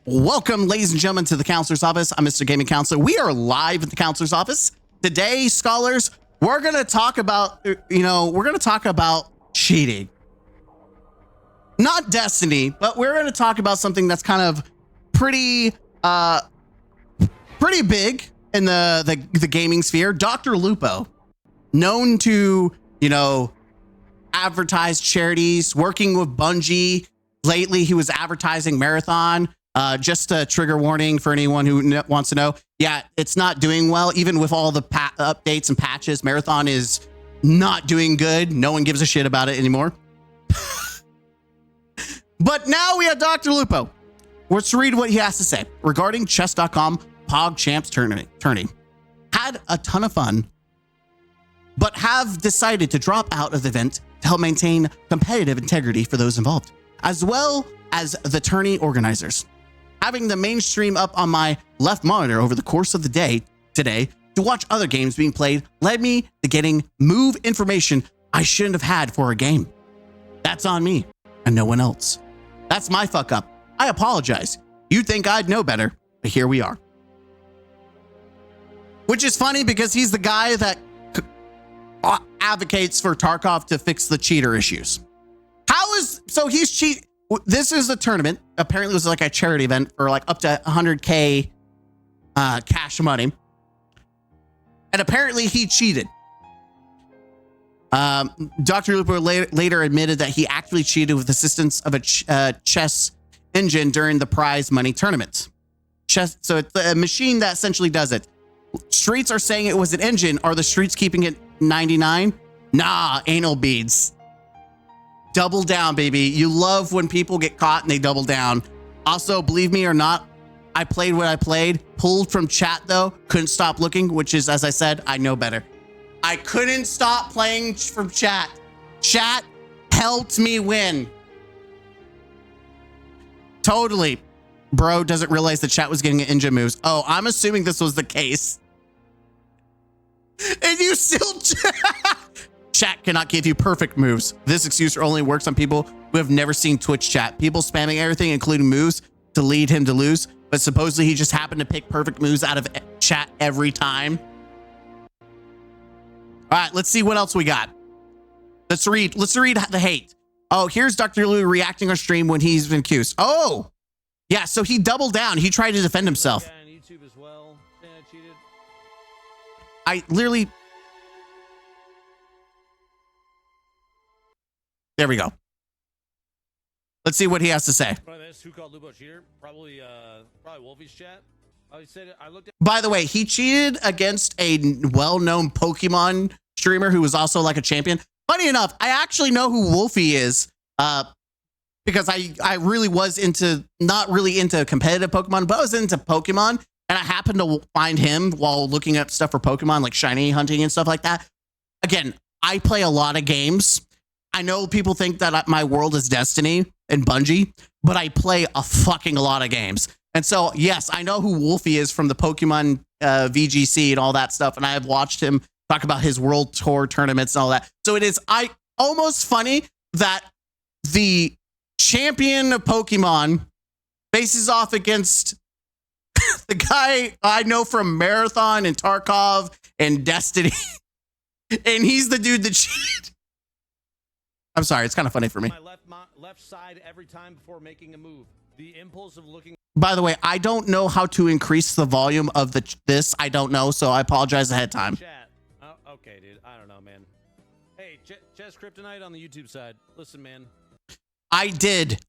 Welcome, ladies and gentlemen, to the Counselor's Office. I'm Mr. Gaming Counselor. We are live at the Counselor's Office. Today, scholars, we're going to talk about, cheating. Not Destiny, but we're going to talk about something that's kind of pretty big in the gaming sphere. DrLupo, known to, advertise charities, working with Bungie. Lately, he was advertising Marathon. Just a trigger warning for anyone who wants to know. Yeah, it's not doing well. Even with all the updates and patches, Marathon is not doing good. No one gives a shit about it anymore. But now we have DrLupo. Let's read what he has to say regarding chess.com PogChamps tourney. Had a ton of fun, but have decided to drop out of the event to help maintain competitive integrity for those involved, as well as the tourney organizers. Having the main stream up on my left monitor over the course of the day today to watch other games being played led me to getting move information I shouldn't have had for a game. That's on me and no one else. That's my fuck up. I apologize. You'd think I'd know better, but here we are. Which is funny because he's the guy that advocates for Tarkov to fix the cheater issues. So he's cheating. This is a tournament. Apparently it was like a charity event for like up to 100K cash money. And apparently he cheated. DrLupo later admitted that he actually cheated with assistance of a chess engine during the prize money tournament. So it's a machine that essentially does it. Streets are saying it was an engine. Are the streets keeping it 99? Nah, anal beads. Double down, baby. You love when people get caught and they double down. Also, believe me or not, I played what I played. Pulled from chat, though. Couldn't stop looking, which is, as I said, I know better. I couldn't stop playing from chat. Chat helped me win. Totally. Bro doesn't realize the chat was getting ninja moves. Oh, I'm assuming this was the case. And you still... Chat cannot give you perfect moves. This excuse only works on people who have never seen Twitch chat. People spamming everything, including moves, to lead him to lose. But supposedly he just happened to pick perfect moves out of chat every time. All right, let's see what else we got. Let's read the hate. Oh, here's DrLupo reacting on stream when he's been accused. Oh, yeah. So he doubled down. He tried to defend himself. Yeah, on YouTube as well. Yeah, I cheated. I literally. There we go. Let's see what he has to say. Who called Lupo cheater? Probably Wolfie's chat. Oh, he said I looked at. By the way, he cheated against a well-known Pokemon streamer who was also like a champion. Funny enough, I actually know who Wolfie is because I really was not really into competitive Pokemon, but I was into Pokemon, and I happened to find him while looking up stuff for Pokemon, like shiny hunting and stuff like that. Again, I play a lot of games. I know people think that my world is Destiny and Bungie, but I play a fucking lot of games. And so, yes, I know who Wolfie is from the Pokemon VGC and all that stuff. And I have watched him talk about his world tour tournaments and all that. So it is almost funny that the champion of Pokemon faces off against the guy I know from Marathon and Tarkov and Destiny. And he's the dude that cheated. I'm sorry, it's kind of funny for me. My left side every time before making a move. The impulse of looking. By the way, I don't know how to increase the volume of this. I don't know, so I apologize ahead of time. Chat. Oh, okay, dude. I don't know, man. Hey, Chess Kryptonite on the YouTube side. Listen, man. I did.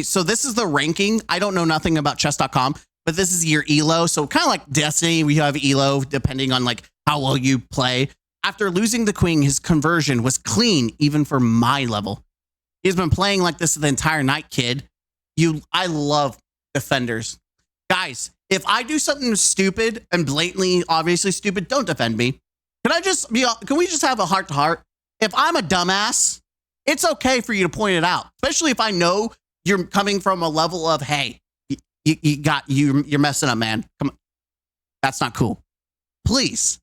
So this is the ranking. I don't know nothing about chess.com, but this is your ELO. So kind of like Destiny, we have ELO depending on like how well you play. After losing the queen, his conversion was clean, even for my level. He's been playing like this the entire night, kid. I love defenders. Guys, if I do something stupid and blatantly, obviously stupid, don't defend me. Can we just have a heart to heart? If I'm a dumbass, it's okay for you to point it out, especially if I know you're coming from a level of, hey, you're messing up, man. Come on. That's not cool. Please.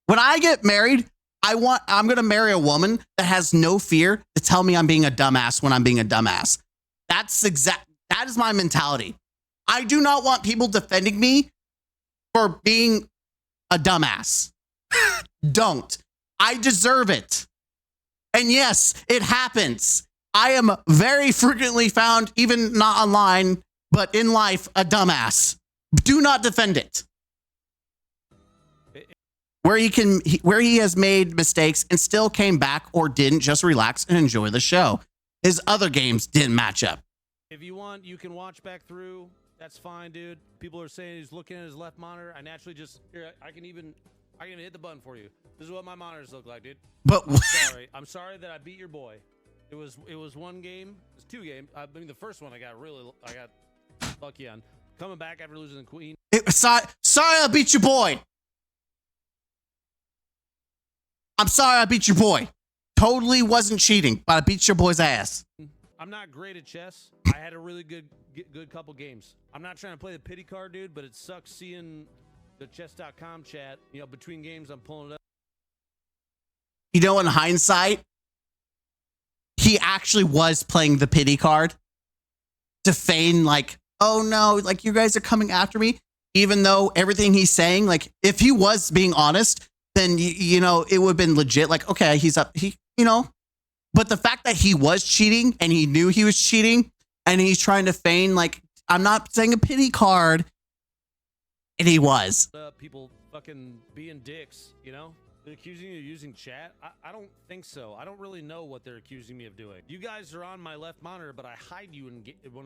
When I get married, I'm going to marry a woman that has no fear to tell me I'm being a dumbass when I'm being a dumbass. That is my mentality. I do not want people defending me for being a dumbass. Don't. I deserve it. And yes, it happens. I am very frequently found, even not online, but in life, a dumbass. Do not defend it. Where he has made mistakes and still came back or didn't, just relax and enjoy the show. His other games didn't match up. If you want, you can watch back through. That's fine, dude. People are saying he's looking at his left monitor. I naturally just here. I can even hit the button for you. This is what my monitors look like, dude. But I'm sorry that I beat your boy. It was one game. It's two games. I mean, the first one I got lucky on. Coming back after losing the queen. Sorry I beat your boy. I'm sorry I beat your boy. Totally wasn't cheating, but I beat your boy's ass. I'm not great at chess. I had a really good couple games. I'm not trying to play the pity card, dude, but it sucks seeing the chess.com chat. You know, between games, I'm pulling it up. You know, in hindsight, he actually was playing the pity card to feign like, oh no, like you guys are coming after me. Even though everything he's saying, like if he was being honest, then, you know, it would have been legit. Like, okay, he's up, you know, but the fact that he was cheating and he knew he was cheating and he's trying to feign like, I'm not saying a pity card. And he was. People fucking being dicks, you know? They're accusing you of using chat? I don't think so. I don't really know what they're accusing me of doing. You guys are on my left monitor, but I hide you when I'm in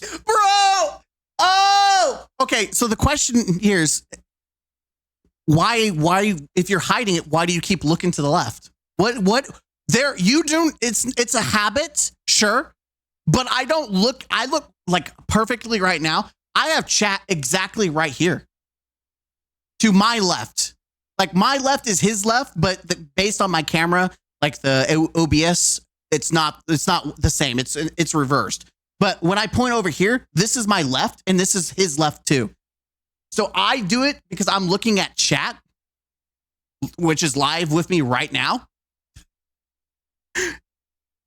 a game. Bro! Oh! Okay, so the question here is, why, if you're hiding it, why do you keep looking to the left? What, there, you don't, it's a habit, sure, but I look like perfectly right now. I have chat exactly right here to my left. Like my left is his left, but based on my camera, like the OBS, it's not the same. It's reversed. But when I point over here, this is my left and this is his left too. So I do it because I'm looking at chat, which is live with me right now.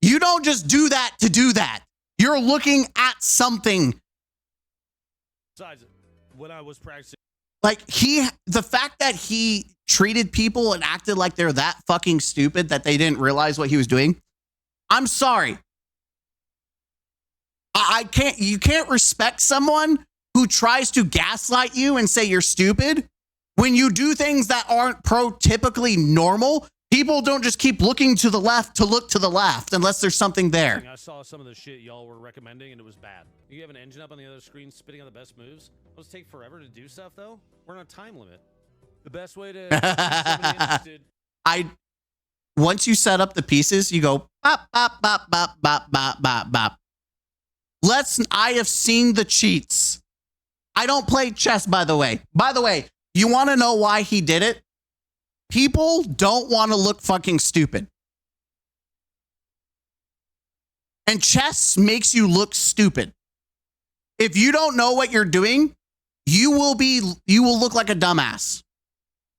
You don't just do that to do that. You're looking at something. Besides, when I was practicing. Like the fact that he treated people and acted like they're that fucking stupid that they didn't realize what he was doing. I'm sorry. You can't respect someone who tries to gaslight you and say you're stupid when you do things that aren't prototypically normal. People don't just keep looking to the left to look to the left unless there's something there. I saw some of the shit y'all were recommending and it was bad. You have an engine up on the other screen spitting on the best moves. Those take forever to do stuff though. We're on a time limit. The best way to once you set up the pieces, you go bop bop bop bop bop bop bop bop. I have seen the cheats. I don't play chess, by the way. By the way, you want to know why he did it? People don't want to look fucking stupid. And chess makes you look stupid. If you don't know what you're doing, you will look like a dumbass.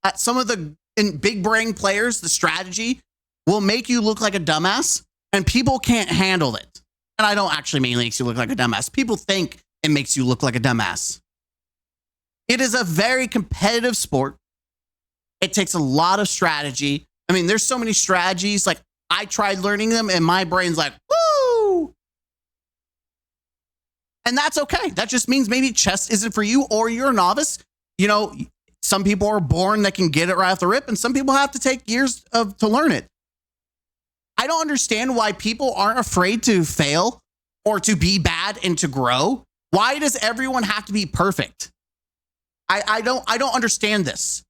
At some of the big brain players, the strategy will make you look like a dumbass and people can't handle it. And I don't actually mean it makes you look like a dumbass. People think it makes you look like a dumbass. It is a very competitive sport. It takes a lot of strategy. I mean, there's so many strategies. Like I tried learning them and my brain's like, woo. And that's okay. That just means maybe chess isn't for you or you're a novice. You know, some people are born that can get it right off the rip and some people have to take years to learn it. I don't understand why people aren't afraid to fail or to be bad and to grow. Why does everyone have to be perfect? I don't understand this.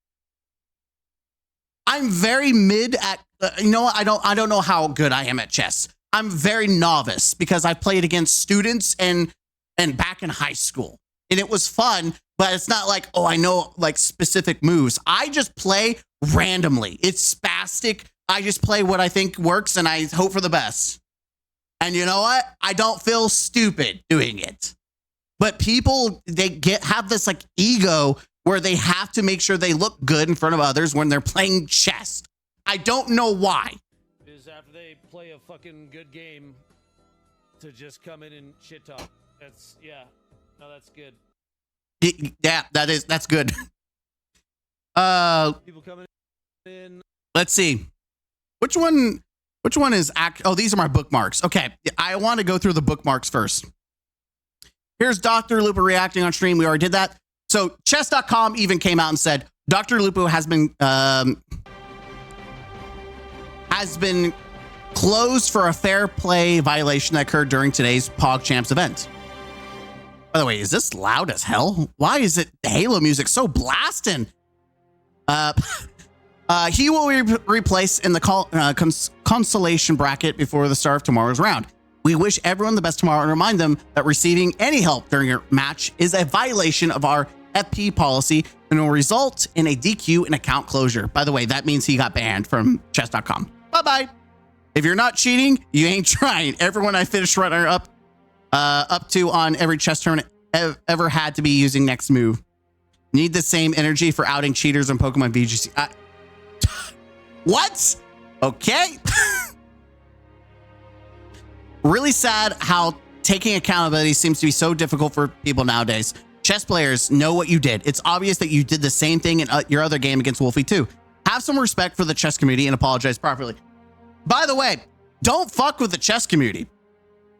I'm very mid at, you know what? I don't know how good I am at chess. I'm very novice because I played against students and back in high school. And it was fun, but it's not like, oh, I know like specific moves. I just play randomly. It's spastic. I just play what I think works and I hope for the best. And you know what? I don't feel stupid doing it. But people, have this like ego where they have to make sure they look good in front of others when they're playing chess. I don't know why. Is after they play a fucking good game to just come in and shit talk. That's, yeah. No, that's good. Yeah, that's good. People coming in. Let's see. Which one is oh, these are my bookmarks. Okay, I want to go through the bookmarks first. Here's Dr. Lupo reacting on stream. We already did that. So chess.com even came out and said Dr. Lupo has been closed for a fair play violation that occurred during today's PogChamps event. By the way, is this loud as hell? Why is it the Halo music so blasting? He will be replaced in the consolation bracket before the start of tomorrow's round. We wish everyone the best tomorrow and remind them that receiving any help during your match is a violation of our FP policy and will result in a DQ and account closure. By the way, that means he got banned from chess.com. Bye-bye. If you're not cheating, you ain't trying. Everyone I finished runner up to on every chess tournament ever had to be using next move. Need the same energy for outing cheaters on Pokemon VGC. What? Okay. Really sad how taking accountability seems to be so difficult for people nowadays. Chess players know what you did. It's obvious that you did the same thing in your other game against Wolfie too. Have some respect for the chess community and apologize properly. By the way, don't fuck with the chess community.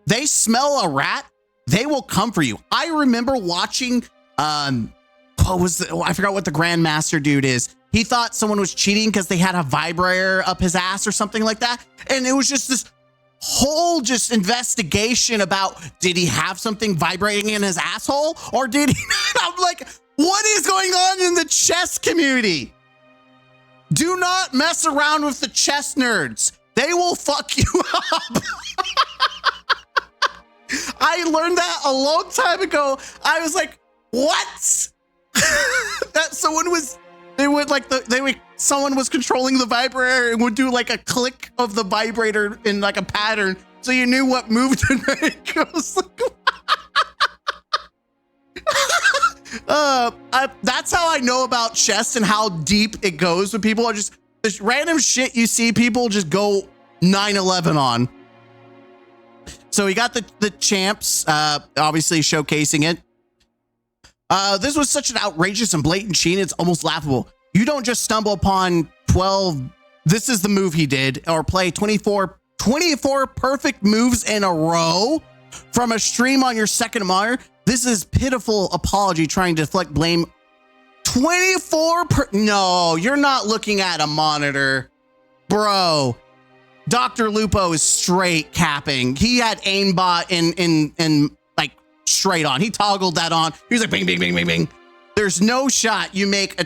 They smell a rat, they will come for you. I remember watching, I forgot what the Grandmaster dude is. He thought someone was cheating because they had a vibrator up his ass or something like that. And it was just this whole investigation about, did he have something vibrating in his asshole or did he not? I'm like, what is going on in the chess community? Do not mess around with the chess nerds. They will fuck you up. I learned that a long time ago. I was like, what? That someone was controlling the vibrator and would do like a click of the vibrator in like a pattern, so you knew what move to make. I was like, that's how I know about chess and how deep it goes when people are just this random shit you see people just go 9/11 on. So we got the champs, obviously showcasing it. This was such an outrageous and blatant cheat, it's almost laughable. You don't just stumble upon 12, this is the move he did, or play 24 perfect moves in a row from a stream on your second monitor. This is pitiful apology trying to deflect blame. 24 no, you're not looking at a monitor, bro. Dr. Lupo is straight capping. He had aimbot in like straight on. He toggled that on. He was like, bing, bing, bing, bing, bing. There's no shot you make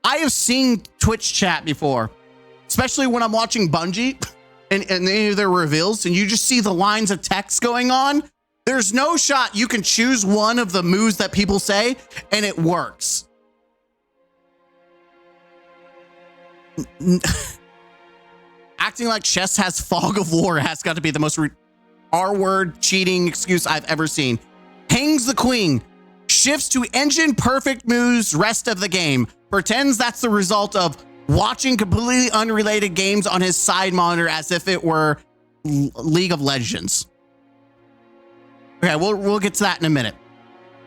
I have seen Twitch chat before, especially when I'm watching Bungie and any of their reveals, and you just see the lines of text going on. There's no shot you can choose one of the moves that people say and it works. Acting like chess has fog of war has got to be the most R-word cheating excuse I've ever seen. Hangs the queen, shifts to engine perfect moves rest of the game, pretends that's the result of watching completely unrelated games on his side monitor as if it were League of Legends. Okay, we'll get to that in a minute.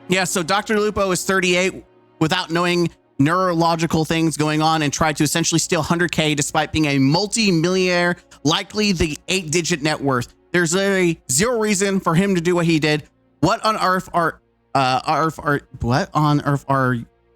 Yeah, so Dr. Lupo is 38 without knowing neurological things going on and tried to essentially steal 100K despite being a multi-millionaire, likely the 8-digit net worth. There's literally zero reason for him to do what he did. What on earth are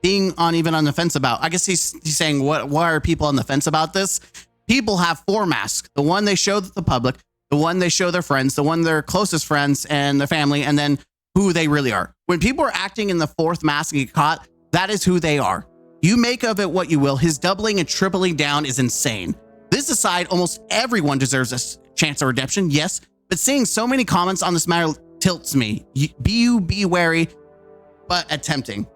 being on even on the fence about? I guess he's saying why are people on the fence about this? People have 4 masks. The one they show the public, the one they show their friends, the one their closest friends and their family, and then who they really are. When people are acting in the 4th mask and get caught, that is who they are. You make of it what you will. His doubling and tripling down is insane. This aside, almost everyone deserves a chance of redemption, yes, but seeing so many comments on this matter tilts me. Be wary, but attempting.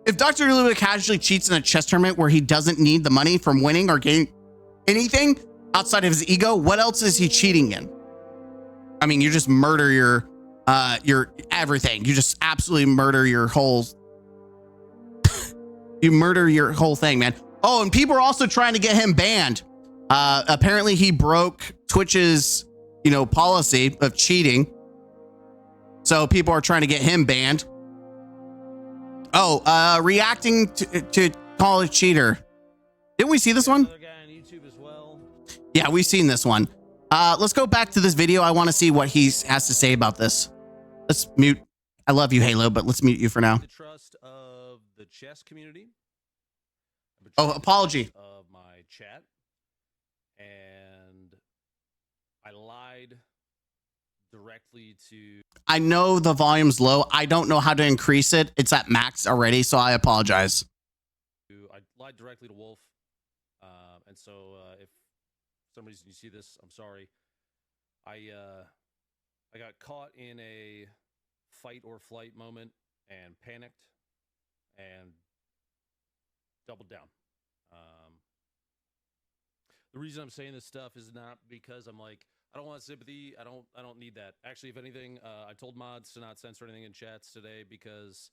If Dr. Lupo casually cheats in a chess tournament where he doesn't need the money from winning or gaining anything outside of his ego, what else is he cheating in? I mean, you just murder your everything. You just absolutely murder your whole you murder your whole thing, man. Oh, and people are also trying to get him banned. Apparently he broke Twitch's, policy of cheating. So people are trying to get him banned. Oh, reacting to call a cheater. Didn't we see this one? Another guy on YouTube as well. Yeah, we've seen this one. Let's go back to this video. I want to see what he has to say about this. Let's mute. I love you, Halo, but let's mute you for now. The trust of the chess community. Oh, apology. Of my chat. And I lied directly to... I know the volume's low. I don't know how to increase it. It's at max already, so I apologize. I lied directly to Wolf. And so if for some reason you see this, I'm sorry. I got caught in a fight or flight moment and panicked and doubled down. The reason I'm saying this stuff is not because I'm like, I don't want sympathy. I don't need that. Actually, if anything, I told mods to not censor anything in chats today because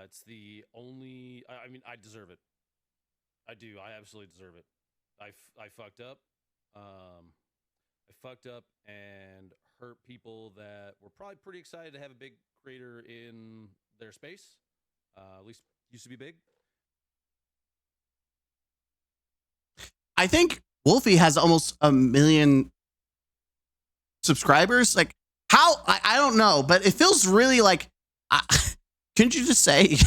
it's the only. I mean, I deserve it. I do. I absolutely deserve it. I fucked up. I fucked up and hurt people that were probably pretty excited to have a big creator in their space. At least used to be big. I think Wolfie has almost 1 million subscribers. Like, how? I don't know, but it feels really like. Couldn't you just say,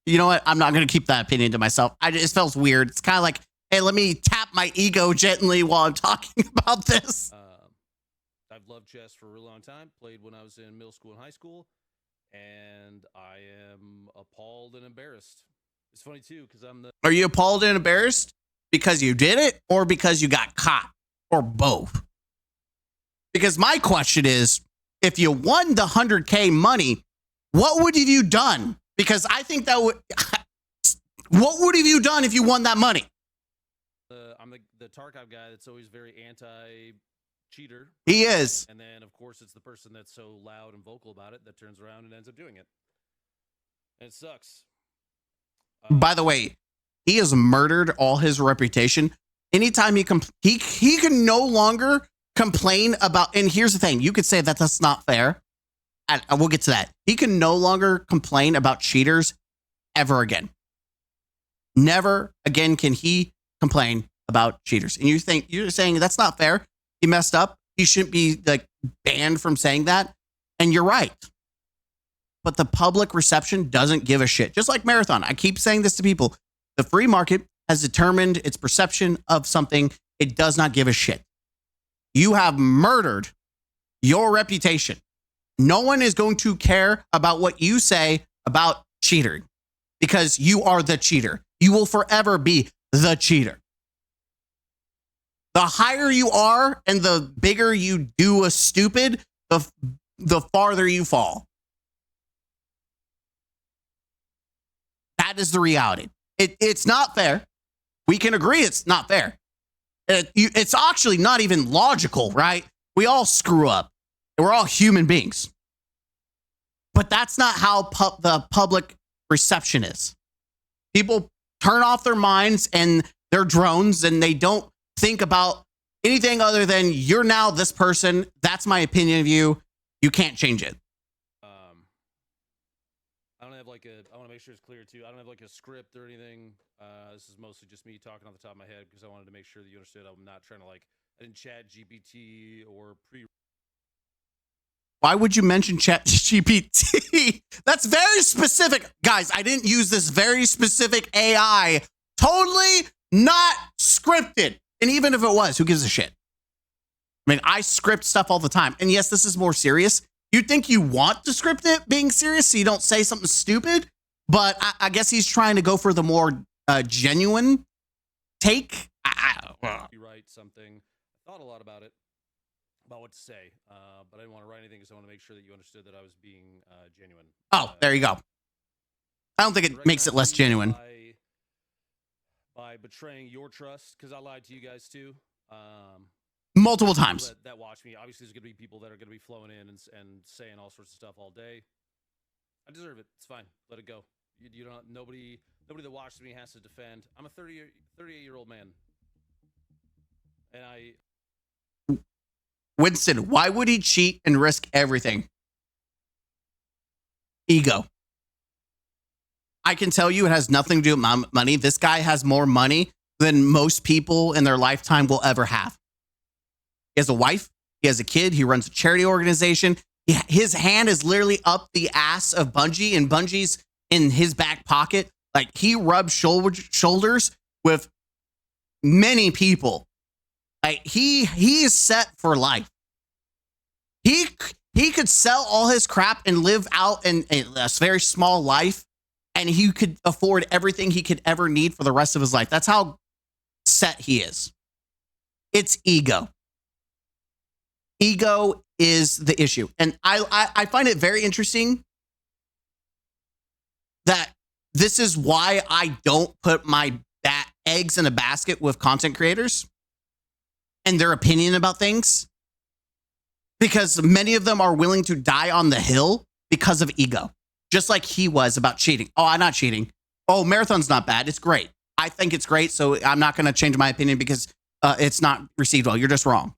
you know what? I'm not going to keep that opinion to myself. It just feels weird. It's kind of like, hey, let me tap my ego gently while I'm talking about this. I've loved chess for a really long time. Played when I was in middle school and high school, and I am appalled and embarrassed. It's funny too because I'm the. Are you appalled and embarrassed because you did it, or because you got caught, or both? Because my question is, if you won the 100K money, what would have you done? Because I think that would. What would have you done if you won that money? I'm the Tarkov guy that's always very anti-cheater. He is. And then, of course, it's the person that's so loud and vocal about it that turns around and ends up doing it. And it sucks. By the way, he has murdered all his reputation. Anytime he can no longer complain about. And here's the thing: you could say that that's not fair. I will get to that. He can no longer complain about cheaters ever again. Never again can he complain about cheaters. And you're saying that's not fair. He messed up. He shouldn't be like banned from saying that. And you're right. But the public reception doesn't give a shit. Just like Marathon. I keep saying this to people. The free market has determined its perception of something. It does not give a shit. You have murdered your reputation. No one is going to care about what you say about cheating because you are the cheater. You will forever be the cheater. The higher you are and the bigger you do a stupid, the farther you fall. That is the reality. It's not fair. We can agree it's not fair. It's actually not even logical, right? We all screw up. We're all human beings. But that's not how the public reception is. People turn off their minds and their drones and they don't think about anything other than you're now this person. That's my opinion of you. You can't change it. I don't have like I want to make sure it's clear too. I don't have like a script or anything. This is mostly just me talking off the top of my head because I wanted to make sure that you understood I'm not trying to I didn't chat GPT or Why would you mention chat GPT? That's very specific. Guys, I didn't use this very specific AI. Totally not scripted. And even if it was, who gives a shit? I mean, I script stuff all the time. And yes, this is more serious. You'd think you want to script it being serious so you don't say something stupid. But I guess he's trying to go for the more genuine take. You write something. I thought a lot about it, about what to say, but I didn't want to write anything because I want to make sure that you understood that I was being genuine. Oh, there you go. I don't think it makes it less genuine. By betraying your trust, because I lied to you guys too. Multiple times. That watch me. Obviously, there's going to be people that are going to be flowing in and saying all sorts of stuff all day. I deserve it. It's fine. Let it go. You don't. Nobody that watches me has to defend. I'm a 38-year-old man, and Winston, why would he cheat and risk everything? Ego. I can tell you it has nothing to do with money. This guy has more money than most people in their lifetime will ever have. He has a wife. He has a kid. He runs a charity organization. His hand is literally up the ass of Bungie, and Bungie's in his back pocket. Like, he rubs shoulders with many people. Like, he is set for life. He could sell all his crap and live out in a very small life, and he could afford everything he could ever need for the rest of his life. That's how set he is. It's ego. Ego is the issue. And I find it very interesting that this is why I don't put my eggs in a basket with content creators and their opinion about things, because many of them are willing to die on the hill because of ego, just like he was about cheating. Oh, I'm not cheating. Oh, Marathon's not bad. It's great. I think it's great, so I'm not going to change my opinion because it's not received well. You're just wrong.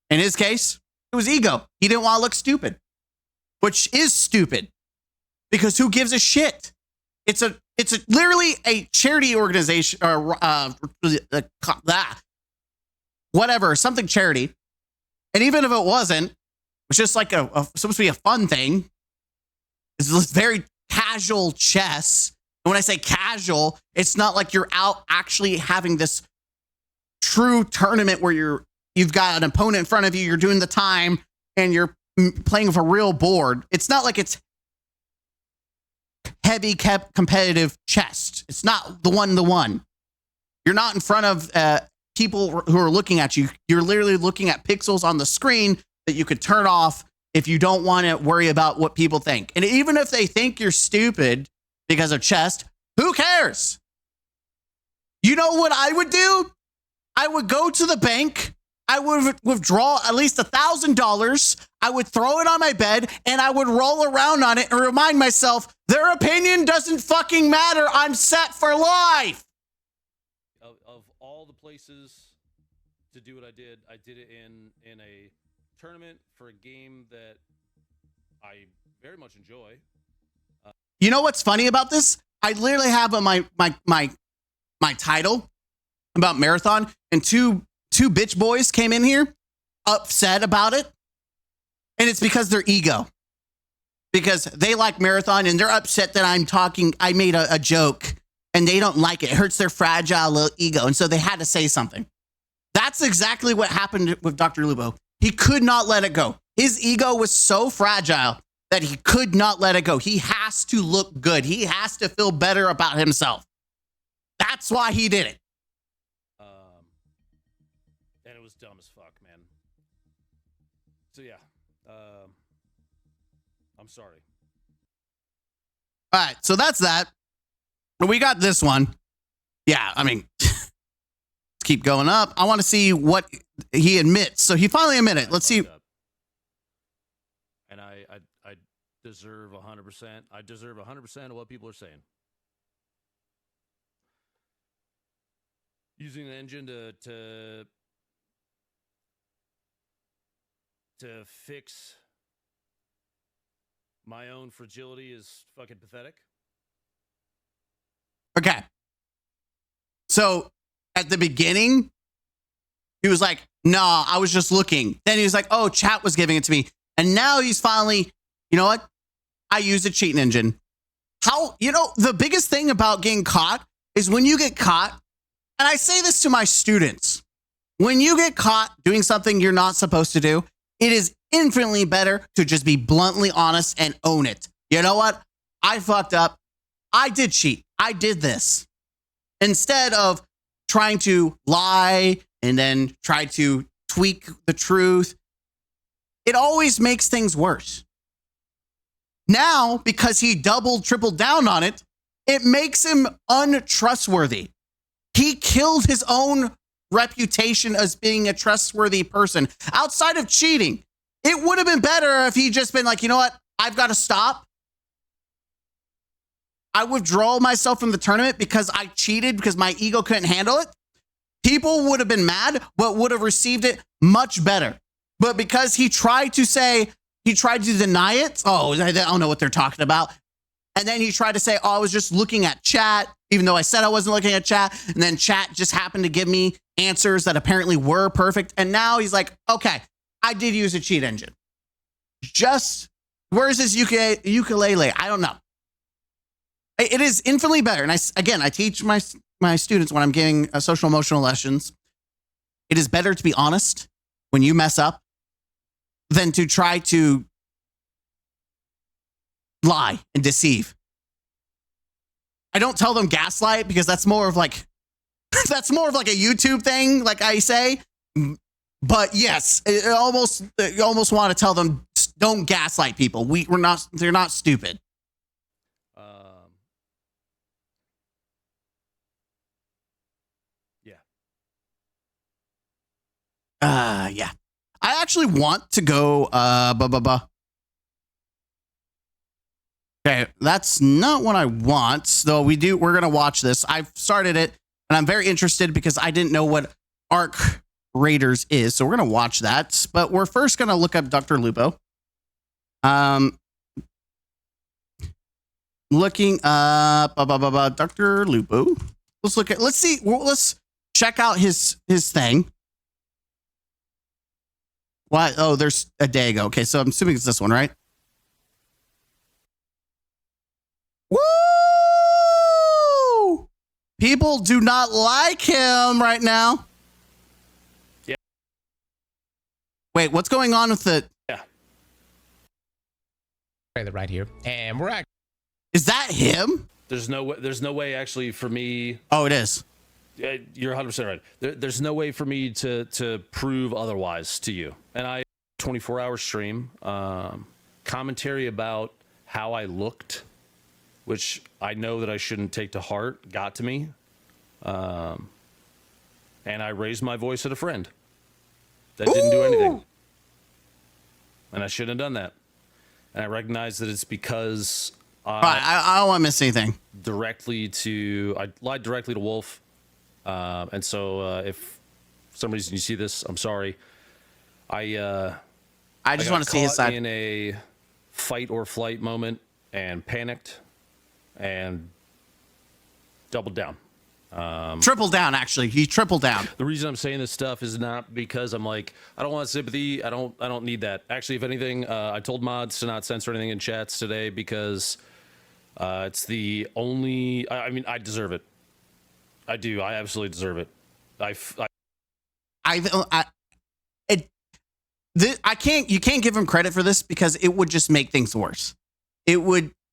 In his case, it was ego. He didn't want to look stupid, which is stupid, because who gives a shit? It's literally a charity organization, or whatever, something charity. And even if it wasn't, it's just like supposed to be a fun thing. It's this very casual chess. And when I say casual, it's not like you're out actually having this true tournament where you've got an opponent in front of you, you're doing the time, and you're playing with a real board. It's not like it's heavy competitive chess. It's not the one. You're not in front of people who are looking at you. You're literally looking at pixels on the screen that you could turn off if you don't want to worry about what people think. And even if they think you're stupid because of chess, who cares? You know what I would do? I would go to the bank. I would withdraw at least $1,000. I would throw it on my bed, and I would roll around on it and remind myself, their opinion doesn't fucking matter. I'm set for life. Of all the places to do what I did it in a tournament for a game that I very much enjoy. You know what's funny about this? I literally have on my title about Marathon, and two bitch boys came in here upset about it. And it's because they're ego. Because they like Marathon, and they're upset that I made a joke, and they don't like it. It hurts their fragile little ego. And so they had to say something. That's exactly what happened with DrLupo. He could not let it go. His ego was so fragile that he could not let it go. He has to look good. He has to feel better about himself. That's why he did it. And it was dumb as fuck, man. So yeah, I'm sorry. All right, so that's that. We got this one. Yeah, I mean, let's keep going up. I want to see what he admits. So he finally admitted. Let's see. And I deserve 100%. I deserve 100% of what people are saying. Using the engine to fix my own fragility is fucking pathetic. Okay. So at the beginning, he was like, nah, I was just looking. Then he was like, oh, chat was giving it to me. And now he's finally, you know what? I use a cheating engine. The biggest thing about getting caught is when you get caught, and I say this to my students, when you get caught doing something you're not supposed to do, it is infinitely better to just be bluntly honest and own it. You know what? I fucked up. I did cheat. I did this. Instead of trying to lie and then try to tweak the truth, it always makes things worse. Now, because he tripled down on it, it makes him untrustworthy. He killed his own reputation as being a trustworthy person. Outside of cheating, it would have been better if he just been like, you know what? I've got to stop. I withdraw myself from the tournament because I cheated because my ego couldn't handle it. People would have been mad, but would have received it much better. But because he tried to say, he tried to deny it. Oh, I don't know what they're talking about. And then he tried to say, oh, I was just looking at chat, even though I said I wasn't looking at chat. And then chat just happened to give me answers that apparently were perfect. And now he's like, okay, I did use a cheat engine. Just, where's his ukulele? I don't know. It is infinitely better. And I teach my students when I'm giving social emotional lessons. It is better to be honest when you mess up than to try to lie and deceive. I don't tell them gaslight because that's more of like a YouTube thing, like I say. But yes, you almost want to tell them, don't gaslight people. They're not stupid. Yeah. I actually want to go Okay, that's not what I want. Though we're gonna watch this. I've started it and I'm very interested because I didn't know what Arc Raiders is. So we're gonna watch that. But we're first gonna look up DrLupo. Looking up DrLupo. Let's check out his thing. What? Oh, there's a day ago. Okay, so I'm assuming it's this one, right? Woo! People do not like him right now. Yeah. Wait, what's going on with the? Yeah. Right here, and we're actually. Is that him? There's no way actually for me. Oh, it is. You're 100% right. There's no way for me to prove otherwise to you. And I 24-hour stream, commentary about how I looked, which I know that I shouldn't take to heart, got to me. And I raised my voice at a friend that didn't do anything. And I shouldn't have done that. And I recognize that it's because I don't want to miss anything. I lied directly to Wolf. And so if for some reason you see this, I'm sorry. I just want to see his side. In a fight or flight moment and panicked and doubled down. Triple down, actually. He tripled down. The reason I'm saying this stuff is not because I'm like, I don't want sympathy. I don't need that. Actually, if anything, I told mods to not censor anything in chats today because it's the only, I mean, I deserve it. I do. I absolutely deserve it. You can't give him credit for this because it would just make things worse.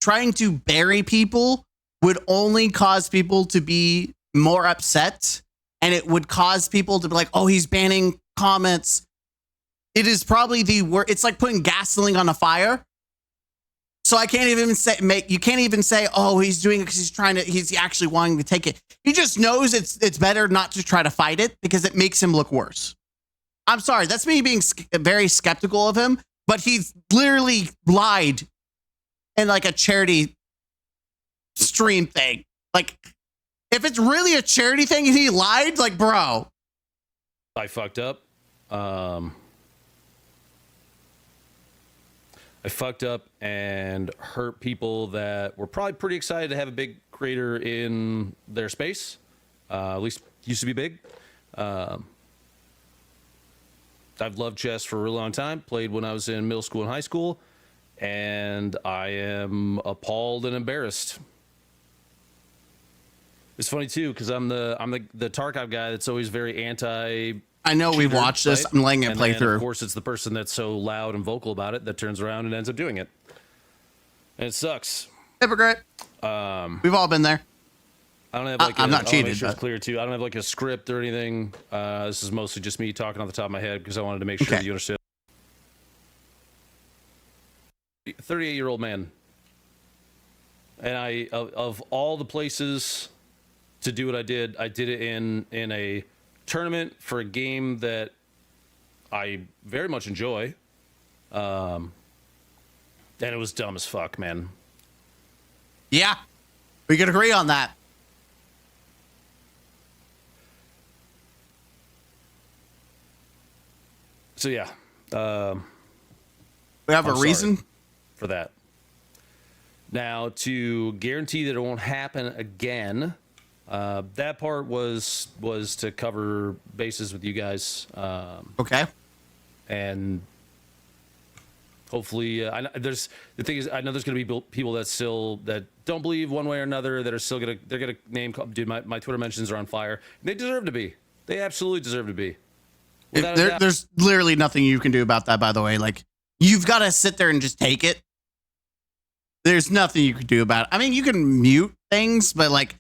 Trying to bury people would only cause people to be more upset, and it would cause people to be like, oh, he's banning comments. It is probably it's like putting gasoline on a fire. So I can't even you can't even say, oh, he's doing it because he's actually wanting to take it. He just knows it's better not to try to fight it because it makes him look worse. I'm sorry. That's me being very skeptical of him, but he's literally lied in like a charity stream thing. Like, if it's really a charity thing and he lied, like, bro. I fucked up. I fucked up and hurt people that were probably pretty excited to have a big creator in their space. At least used to be big. I've loved chess for a really long time. Played when I was in middle school and high school. And I am appalled and embarrassed. It's funny too, because I'm the Tarkov guy that's always very anti. I know we've watched this. Right? I'm letting it play through. Of course, it's the person that's so loud and vocal about it that turns around and ends up doing it, and it sucks. Hypocrite. We've all been there. I don't have like I'm not cheated. Make sure it's clear too. I don't have like a script or anything. This is mostly just me talking off the top of my head because I wanted to make sure that you understood. 38-year-old man, and of all the places to do what I did it in a tournament for a game that I very much enjoy. And it was dumb as fuck, man. Yeah, we could agree on that. So yeah, We have I'm a sorry reason for that. Now, to guarantee that it won't happen again, that part was to cover bases with you guys. Okay. And hopefully, I know there's the thing is, I know there's going to be people that don't believe one way or another that are still they're gonna name call. Dude, my Twitter mentions are on fire. They deserve to be. They absolutely deserve to be. There's literally nothing you can do about that, by the way. Like, you've got to sit there and just take it. There's nothing you can do about it. I mean, you can mute things, but like,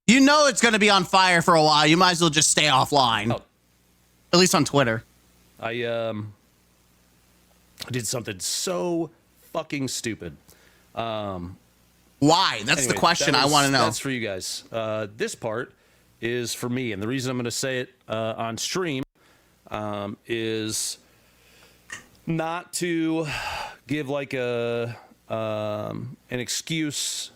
you know it's going to be on fire for a while. You might as well just stay offline. Oh. At least on Twitter. I did something so fucking stupid. Why? That's the question I want to know. That's for you guys. This part is for me, and the reason I'm going to say it on stream is not to give like an excuse.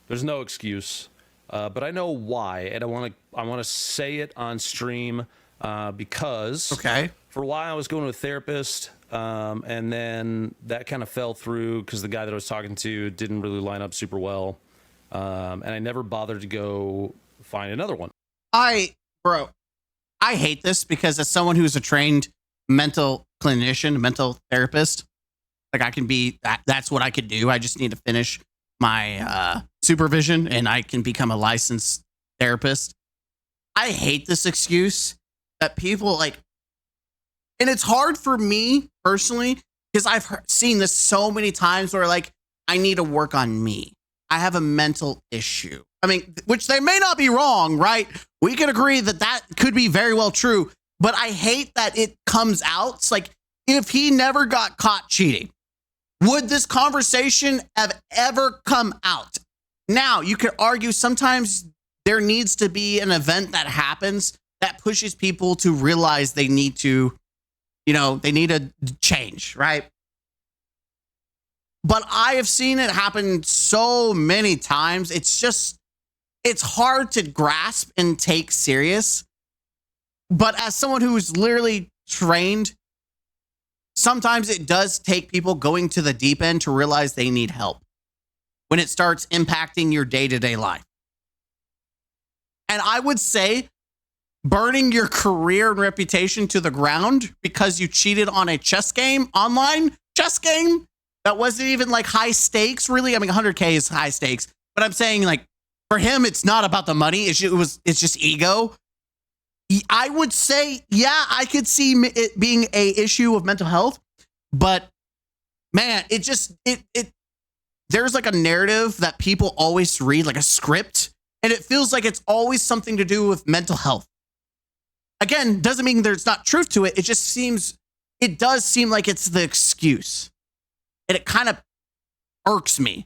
There's no excuse, but I know why, and I want to say it on stream because for a while I was going to a therapist, and then that kind of fell through because the guy that I was talking to didn't really line up super well, and I never bothered to go find another one. I hate this because as someone who's a trained mental clinician, mental therapist, like I can be, that's what I could do. I just need to finish my supervision and I can become a licensed therapist. I hate this excuse that people like, and it's hard for me personally because I've seen this so many times where like, I need to work on me. I have a mental issue. I mean, which they may not be wrong, right? We can agree that that could be very well true, but I hate that it comes out. It's like, if he never got caught cheating, would this conversation have ever come out? Now, you could argue sometimes there needs to be an event that happens that pushes people to realize they need to, they need to change, right? But I have seen it happen so many times. It's hard to grasp and take serious. But as someone who's literally trained, sometimes it does take people going to the deep end to realize they need help when it starts impacting your day-to-day life. And I would say burning your career and reputation to the ground because you cheated on a online chess game, that wasn't even like high stakes, really. I mean, 100K is high stakes, but I'm saying like for him, it's not about the money. It's just ego. I would say, yeah, I could see it being a issue of mental health, but man, there's like a narrative that people always read, like a script, and it feels like it's always something to do with mental health. Again, doesn't mean there's not truth to it. It does seem like it's the excuse. And it kind of irks me.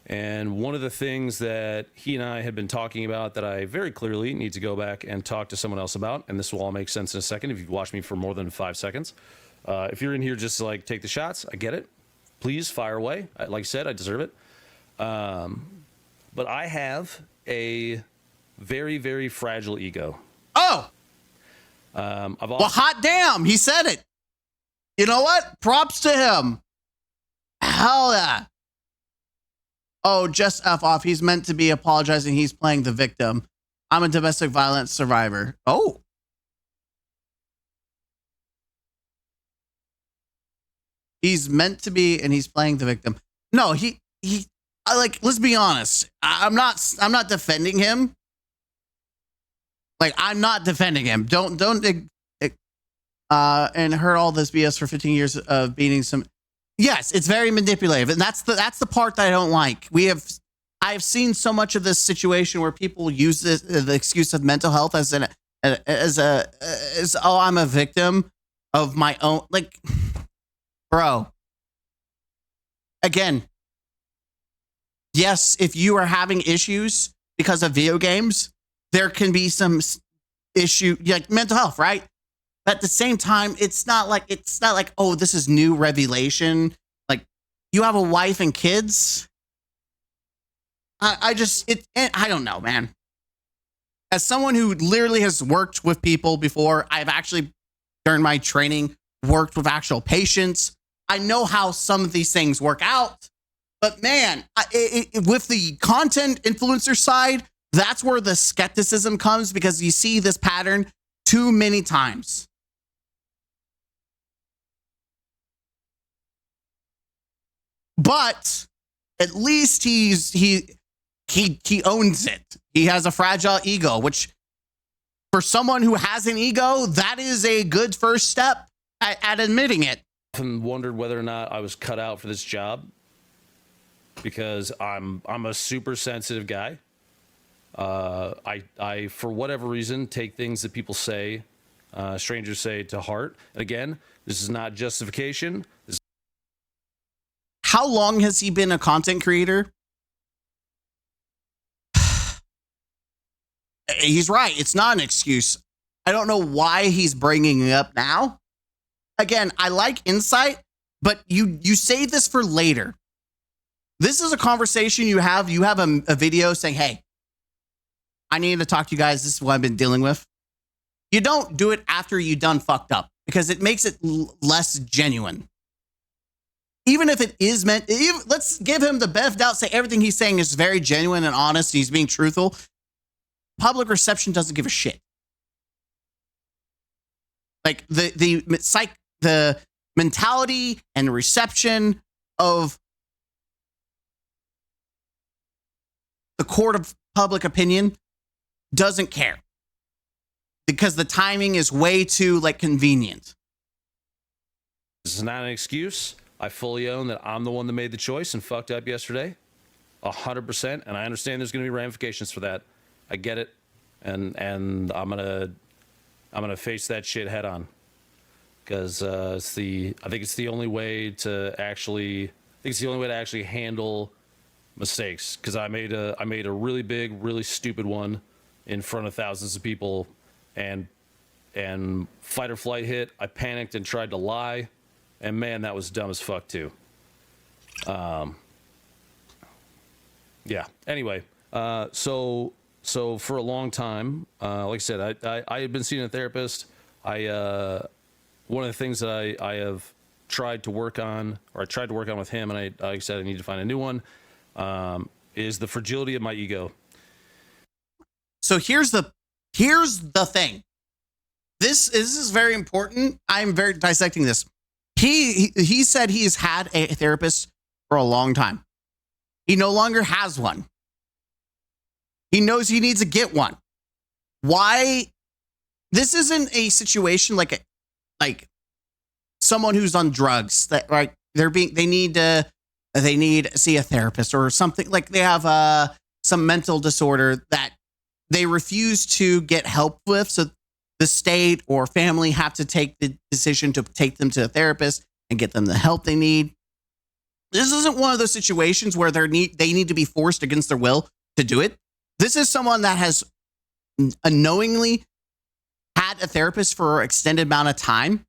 And one of the things that he and I had been talking about that I very clearly need to go back and talk to someone else about, and this will all make sense in a second if you've watched me for more than 5 seconds. If you're in here just to like take the shots, I get it. Please fire away. Like I said, I deserve it. But I have a very, very fragile ego. Oh! Well, hot damn, he said it. You know what? Props to him. Hell yeah. Oh, just F off. He's meant to be apologizing. He's playing the victim. I'm a domestic violence survivor. Oh. He's meant to be, and he's playing the victim. No, let's be honest. I'm not defending him. Like, I'm not defending him. Don't and heard all this BS for 15 years of beating some. Yes, it's very manipulative, and that's the part that I don't like. I've seen so much of this situation where people use the excuse of mental health as I'm a victim of my own. Like, bro. Again, yes, if you are having issues because of video games, there can be some issue, like mental health, right? But at the same time, it's not like, oh, this is new revelation. Like, you have a wife and kids. I don't know, man. as someone who literally has worked with people before, I've actually, during my training, worked with actual patients. I know how some of these things work out. But man, with the content influencer side, that's where the skepticism comes, because you see this pattern too many times. But at least he owns it. He has a fragile ego, which for someone who has an ego, that is a good first step at admitting it. I often wondered whether or not I was cut out for this job, because I'm a super sensitive guy. I for whatever reason take things that people say, strangers say, to heart. And again, this is not justification. How long has he been a content creator? He's right. It's not an excuse. I don't know why he's bringing it up now. Again, I like insight, but you save this for later. This is a conversation you have. You have a video saying, hey, I need to talk to you guys. This is what I've been dealing with. You don't do it after you done fucked up, because it makes it less genuine. Even if it is meant, let's give him the benefit of the doubt, say everything he's saying is very genuine and honest, he's being truthful. Public reception doesn't give a shit. Like the mentality and reception of the court of public opinion doesn't care, because the timing is way too convenient. This is not an excuse. I fully own that I'm the one that made the choice and fucked up yesterday, 100%. And I understand there's going to be ramifications for that. I get it, and I'm gonna face that shit head on, because I think it's the only way to actually handle mistakes. Because I made a really big, really stupid one in front of thousands of people, and fight or flight hit. I panicked and tried to lie. And man, that was dumb as fuck too. Yeah. Anyway, so for a long time, like I said, I had been seeing a therapist. One of the things that I have tried to work on, or I tried to work on with him, and like I said, I need to find a new one, is the fragility of my ego. So here's the thing. This is very important. I'm very dissecting this. He said he's had a therapist for a long time. He no longer has one. He knows he needs to get one. Why? This isn't a situation like someone who's on drugs that they need to see a therapist or something, like they have some mental disorder that they refuse to get help with. So the state or family have to take the decision to take them to a therapist and get them the help they need. This isn't one of those situations where they need to be forced against their will to do it. This is someone that has unknowingly had a therapist for an extended amount of time.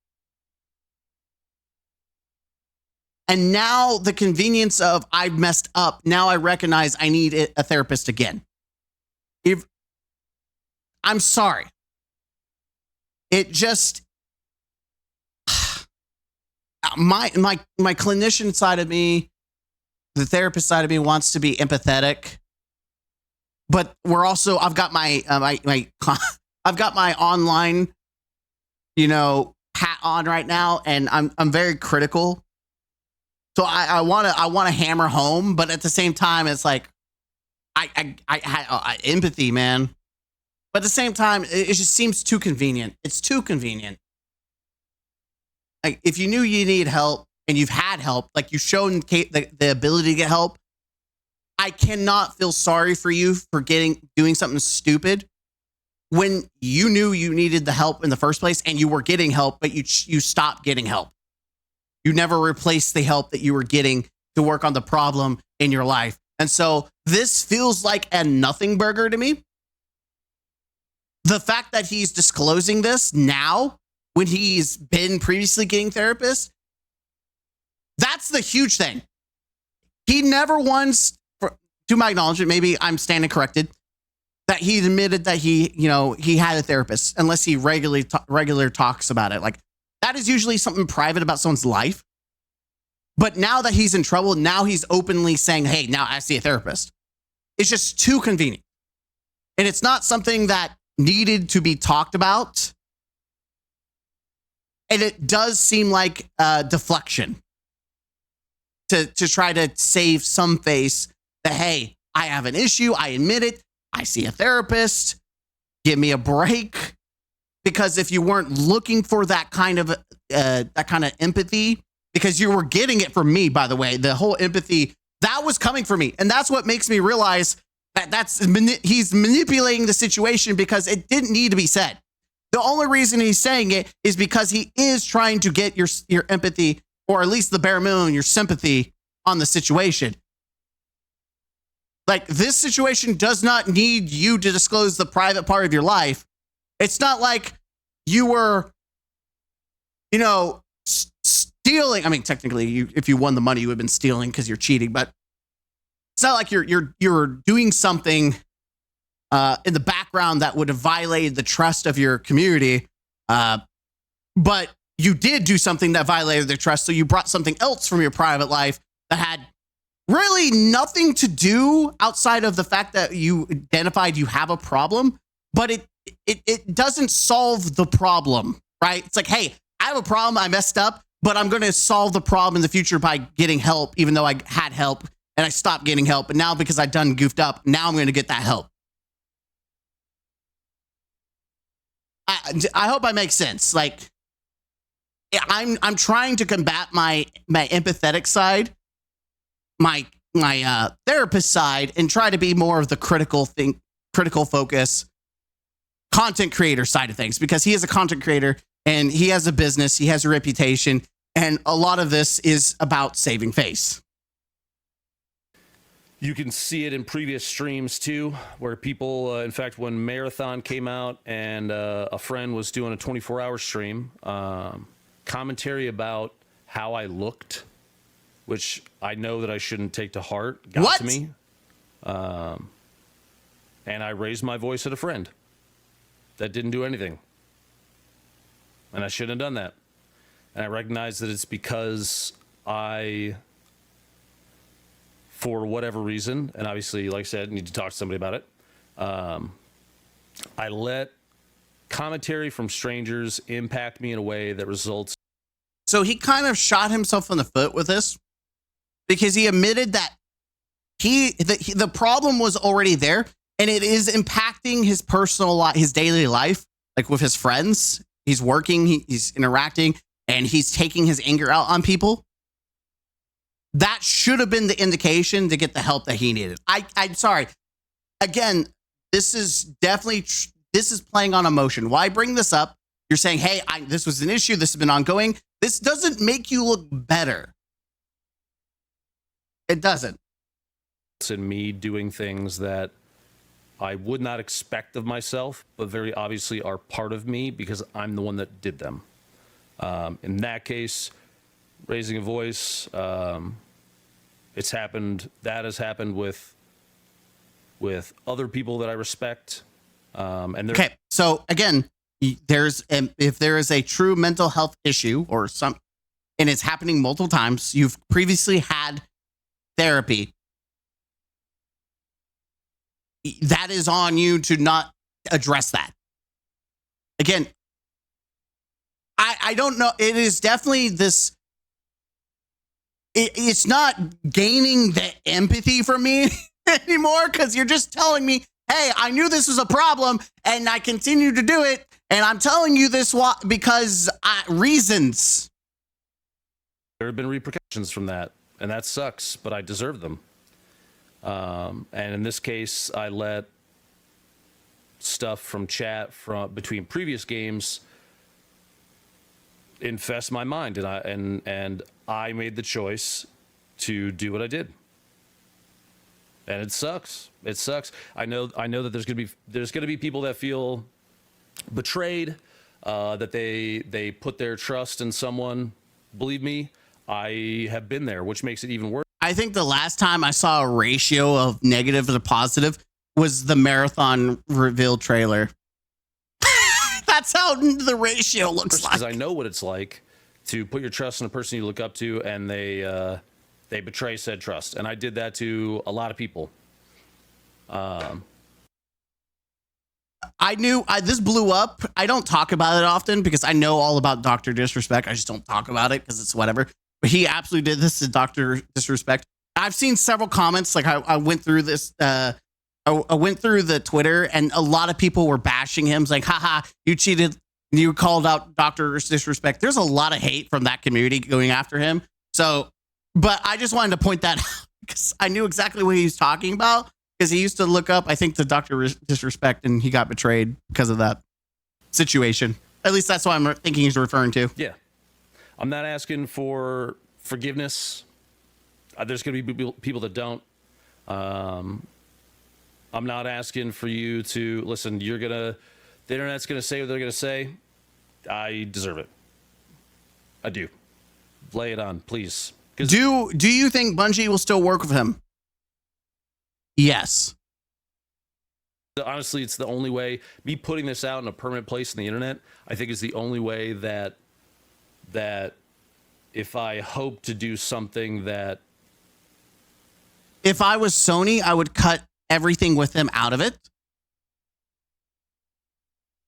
And now the convenience of I messed up. Now I recognize I need a therapist again. I'm sorry. It just, my clinician side of me, the therapist side of me wants to be empathetic, but I've got my I've got my online, hat on right now, and I'm very critical. So I want to hammer home, but at the same time, it's like I empathy, man. But at the same time, it just seems too convenient. It's too convenient. Like, if you knew you need help and you've had help, like you've shown the ability to get help, I cannot feel sorry for you for doing something stupid when you knew you needed the help in the first place and you were getting help, but you stopped getting help. You never replaced the help that you were getting to work on the problem in your life. And so this feels like a nothing burger to me. The fact that he's disclosing this now when he's been previously getting therapists, that's the huge thing. He never once, to my knowledge, maybe I'm standing corrected, that he admitted that he had a therapist, unless he regular talks about it. Like, that is usually something private about someone's life. But now that he's in trouble, now he's openly saying, hey, now I see a therapist. It's just too convenient. And it's not something that needed to be talked about. And it does seem like deflection to try to save some face that, hey, I have an issue. I admit it. I see a therapist. Give me a break. Because if you weren't looking for that kind of empathy, because you were getting it from me, by the way, the whole empathy that was coming from me. And that's what makes me realize that he's manipulating the situation, because it didn't need to be said. The only reason he's saying it is because he is trying to get your empathy, or at least the bare minimum, your sympathy on the situation. Like, this situation does not need you to disclose the private part of your life. It's not like you were, stealing. I mean, technically, if you won the money, you would have been stealing because you're cheating. But it's not like you're doing something in the background that would have violated the trust of your community. But you did do something that violated their trust. So you brought something else from your private life that had really nothing to do outside of the fact that you identified you have a problem. But it doesn't solve the problem, right? It's like, hey, I have a problem. I messed up, but I'm going to solve the problem in the future by getting help, even though I had help and I stopped getting help. And now, because I done goofed up, now I'm going to get that help. I hope I make sense. Like, I'm trying to combat my empathetic side, my therapist side, and try to be more of the critical focus content creator side of things, because he is a content creator and he has a business, he has a reputation, and a lot of this is about saving face. You can see it in previous streams too, where people, in fact, when Marathon came out and a friend was doing a 24-hour stream, commentary about how I looked, which I know that I shouldn't take to heart, got to me. And I raised my voice at a friend that didn't do anything. And I shouldn't have done that. And I recognize that it's because I, for whatever reason, and obviously, like I said, need to talk to somebody about it, I let commentary from strangers impact me in a way that results. So he kind of shot himself in the foot with this, because he admitted that the problem was already there, and it is impacting his personal life, his daily life, like with his friends. He's working, he's interacting, and he's taking his anger out on people. That should have been the indication to get the help that he needed. I'm sorry. Again, this is definitely, this is playing on emotion. Why bring this up? You're saying, hey, this was an issue. This has been ongoing. This doesn't make you look better. It doesn't. It's in me doing things that I would not expect of myself, but very obviously are part of me because I'm the one that did them. In that case, raising a voice, it's happened. That has happened with other people that I respect. And okay, so again, if there is a true mental health issue or and it's happening multiple times, you've previously had therapy, that is on you to not address that. Again, I don't know. It is definitely this. It's not gaining the empathy from me anymore, because you're just telling me, hey, I knew this was a problem and I continue to do it. And I'm telling you this because reasons. There have been repercussions from that, and that sucks, but I deserve them. And in this case, I let stuff from chat between previous games infest my mind, and I made the choice to do what I did. And it sucks. It sucks. I know that there's gonna be people that feel betrayed, that they put their trust in someone. Believe me, I have been there, which makes it even worse. I think the last time I saw a ratio of negative to positive was the marathon reveal trailer. That's how the ratio looks like. Because I know what it's like to put your trust in a person you look up to, and they betray said trust. And I did that to a lot of people. I knew this blew up. I don't talk about it often because I know all about Dr. Disrespect. I just don't talk about it because it's whatever. But he absolutely did this to Dr. Disrespect. I've seen several comments. Like I went through this. I went through the Twitter, and a lot of people were bashing him. It's like, haha, you cheated. You called out Dr. Disrespect. There's a lot of hate from that community going after him. So, but I just wanted to point that out because I knew exactly what he was talking about. Because he used to look up, I think, the Dr. Disrespect, and he got betrayed because of that situation. At least that's what I'm thinking he's referring to. Yeah. I'm not asking for forgiveness. There's going to be people that don't. I'm not asking for you to, listen, the internet's going to say what they're going to say. I deserve it. I do. Lay it on, please. Do you think Bungie will still work with him? Yes. Honestly, it's the only way. Me putting this out in a permanent place in the internet, I think, is the only way that if I hope to do something that... If I was Sony, I would cut everything with him out of it.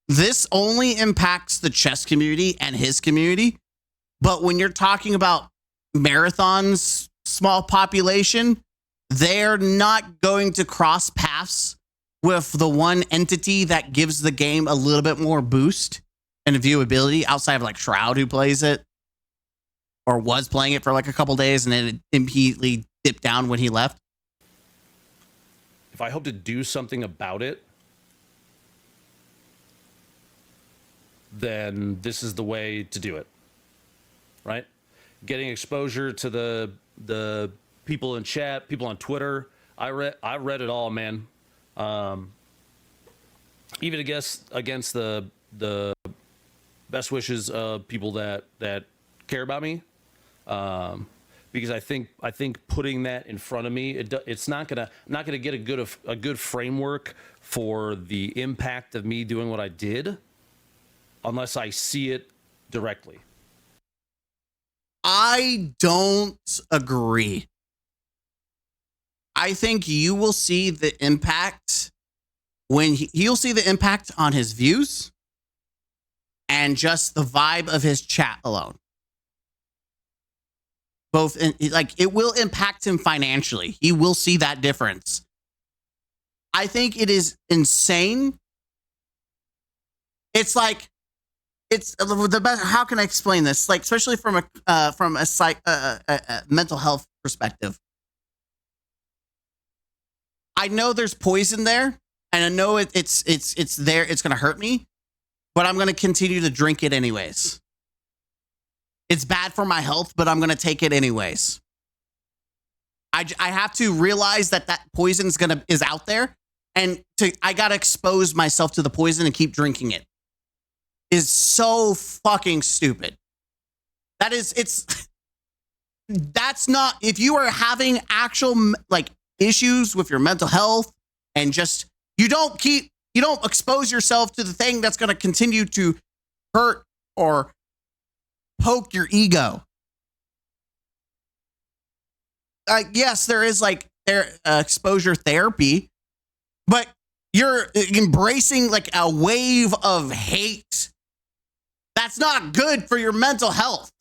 This only impacts the chess community and his community. But when you're talking about Marathon's small population, they're not going to cross paths with the one entity that gives the game a little bit more boost and viewability outside of like Shroud, who plays it or was playing it for like a couple days and then it immediately dipped down when he left. If I hope to do something about it, then this is the way to do it, right? Getting exposure to the people in chat, people on Twitter. I read it all, man. Even against the best wishes of people that care about me, because I think putting that in front of me, it's not gonna get a good framework for the impact of me doing what I did, unless I see it directly. I don't agree. I think you will see the impact when you'll see the impact on his views and just the vibe of his chat alone. Both like it will impact him financially. He will see that difference. I think it is insane. It's like it's the best. How can I explain this? Like, especially from a mental health perspective. I know there's poison there, and I know it's there. It's going to hurt me, but I'm going to continue to drink it anyways. It's bad for my health, but I'm going to take it anyways. I have to realize that poison is out there, and I got to expose myself to the poison and keep drinking it. Is so fucking stupid. That's not, if you are having actual like issues with your mental health and just you don't expose yourself to the thing that's going to continue to hurt or poke your ego. Yes, there is like exposure therapy, but you're embracing like a wave of hate. That's not good for your mental health.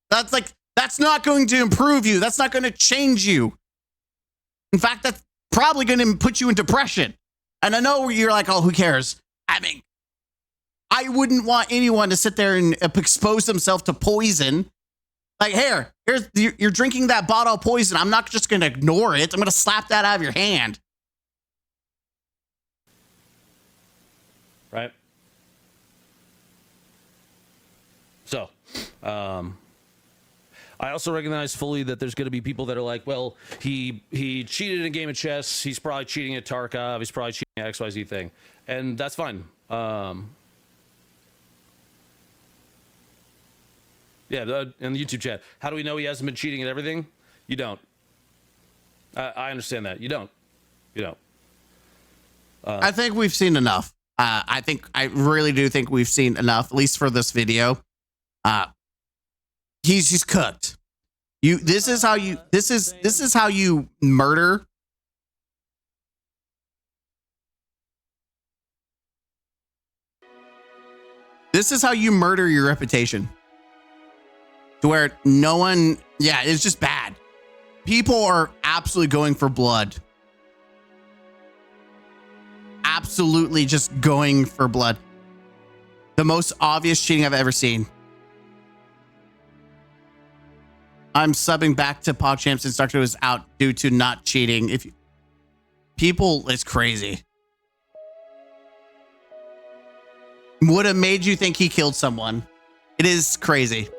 That's not going to improve you. That's not going to change you. In fact, that's probably going to put you in depression. And I know you're like, oh, who cares? I mean, I wouldn't want anyone to sit there and expose themselves to poison. Like, you're drinking that bottle of poison. I'm not just going to ignore it. I'm going to slap that out of your hand. Right. So, I also recognize fully that there's going to be people that are like, well, he cheated in a game of chess. He's probably cheating at Tarkov. He's probably cheating at XYZ thing. And that's fine. Yeah, in the YouTube chat. How do we know he hasn't been cheating at everything? You don't. I understand that. You don't. I think we've seen enough. I really do think we've seen enough, at least for this video. He's cooked. This is how you murder. This is how you murder your reputation. To where no one, yeah, it's just bad. People are absolutely going for blood. Absolutely just going for blood. The most obvious cheating I've ever seen. I'm subbing back to PogChamps. Instructor was out due to not cheating. People, it's crazy. Would have made you think he killed someone. It is crazy.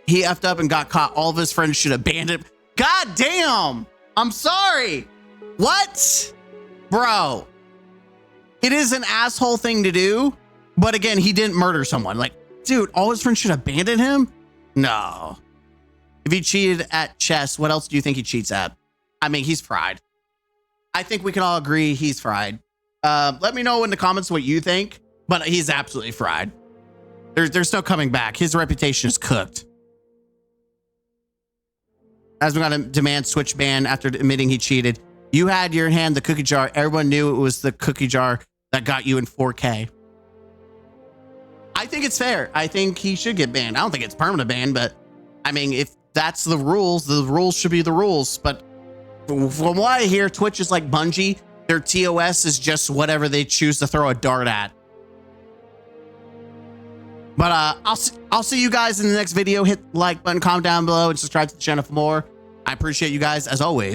He effed up and got caught. All of his friends should have banned him. God damn. I'm sorry. What? Bro. It is an asshole thing to do. But again, he didn't murder someone. Like, dude, all his friends should abandon him? No. If he cheated at chess, what else do you think he cheats at? I mean, he's fried. I think we can all agree he's fried. Let me know in the comments what you think, but he's absolutely fried. There's no coming back. His reputation is cooked. As we got a demand switch ban after admitting he cheated. You had your hand the cookie jar. Everyone knew it was the cookie jar that got you in 4K. I think it's fair. I think he should get banned. I don't think it's permanent ban, but I mean, if that's the rules should be the rules. But from what I hear, Twitch is like Bungie. Their TOS is just whatever they choose to throw a dart at. But I'll see you guys in the next video. Hit the like button, comment down below, and subscribe to the channel for more. I appreciate you guys as always.